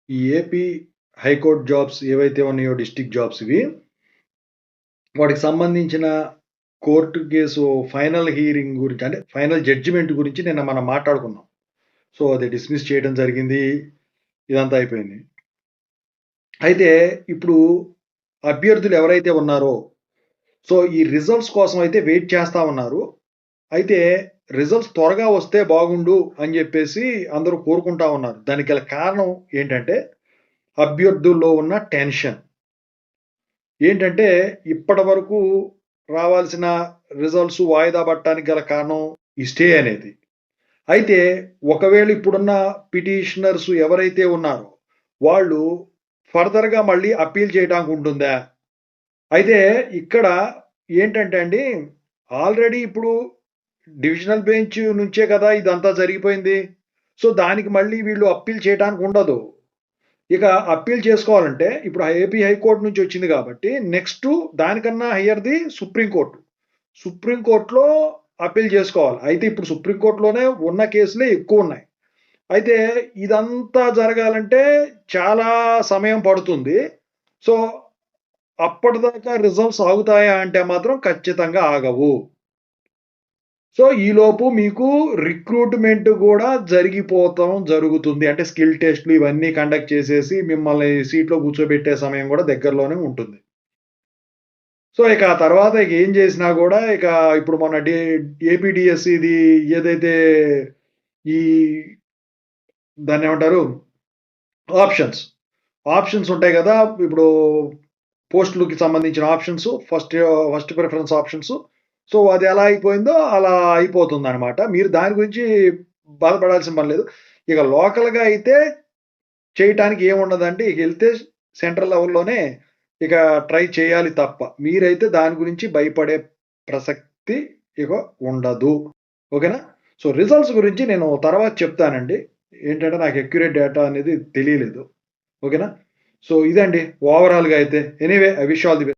ఈ AP high court jobs ఏవైతే ఉన్నాయో డిస్ట్రిక్ట్ జాబ్స్ ఇవి, వాటికి సంబంధించిన కోర్టు కేసు ఫైనల్ హియరింగ్ గురించి అంటే ఫైనల్ జడ్జిమెంట్ గురించి నిన్న మనం మాట్లాడుకున్నాం. సో, అది డిస్మిస్ చేయడం జరిగింది. ఇదంతా అయిపోయింది. అయితే ఇప్పుడు అభ్యర్థులు ఎవరైతే ఉన్నారో, సో, ఈ రిజల్ట్స్ కోసం అయితే వెయిట్ చేస్తా ఉన్నారు. అయితే రిజల్ట్స్ త్వరగా వస్తే బాగుండు అని జెప్పేసి అందరూ కోరుకుంటా ఉన్నారు. దానికి గల కారణం ఏంటంటే, అభ్యర్థుల్లో ఉన్న టెన్షన్. ఏంటంటే, ఇప్పటివరకు రావాల్సిన రిజల్ట్స్ వాయిదా పడటానికి గల కారణం ఈ స్టే అనేది. అయితే ఒకవేళ ఇప్పుడున్న పిటిషనర్స్ ఎవరైతే ఉన్నారో, వాళ్ళు ఫర్దర్‌గా మళ్ళీ అప్పీల్ చేయడానికి ఉంటుందా? అయితే ఇక్కడ ఏంటంటే అండి, ఆల్రెడీ ఇప్పుడు డివిజనల్ బెంచ్ నుంచే కదా ఇదంతా జరిగిపోయింది. సో, దానికి మళ్ళీ వీళ్ళు అప్పీల్ చేయటానికి ఉండదు. ఇక అప్పీల్ చేసుకోవాలంటే ఇప్పుడు ఏపీ హైకోర్ట్ నుంచి వచ్చింది కాబట్టి నెక్స్టు దానికన్నా హైయర్‌ది సుప్రీం కోర్ట్. సుప్రీం కోర్ట్‌లో అప్పీల్ చేసుకోవాలి. అయితే ఇప్పుడు సుప్రీం కోర్ట్‌లోనే ఉన్న కేసులే ఎక్కువున్నాయి. అయితే ఇదంతా జరగాలంటే చాలా సమయం పడుతుంది. సో, అప్పటిదాకా రిజల్ట్స్ ఆగుతాయా అంటే మాత్రం ఖచ్చితంగా ఆగవు. సో, ఈలోపు మీకు రిక్రూట్‌మెంట్ గూడా జరిగిపోవటం జరుగుతుంది. అంటే స్కిల్ టెస్ట్‌లు ఇవన్నీ కండక్ట్ చేసేసి మిమ్మల్ని సీట్‌లో కూర్చోబెట్టే సమయం గూడా దగ్గరలోనే ఉంటుంది. సో, ఇక ఆ తర్వాత ఇక ఏం జేసినా గూడా ఇక ఇప్పుడు మొన్న ఏపీ డీఎస్‌సీది ఏదైతే ఈ దాన్నేమంటారు? ఆప్షన్స్. ఆప్షన్స్ ఉంటాయి గదా! ఇప్పుడు పోస్టులకి సంబంధించిన options first preference options. So, అది ఎలా అయిపోయిందో అలా అయిపోతుందనమాట. మీరు దాని గురించి బాధపడాల్సిన పని లేదు. ఇక లోకల్‌గా అయితే చేయటానికి ఏముండదండి. ఇకెళ్తే సెంట్రల్ లెవెల్‌లోనే ఇక ట్రై చేయాలి తప్ప. మీరైతే దాని గురించి భయపడే ప్రసక్తి ఇక ఉండదు. ఓకేనా? సో, రిజల్ట్స్ గురించి నేను తర్వాత చెప్తానండి. ఏంటంటే నాకు అక్యురేట్ డేటా అనేది తెలియలేదు. ఓకేనా? సో, ఇదండి ఓవరాల్‌గా అయితే. Anyway I wish all the best.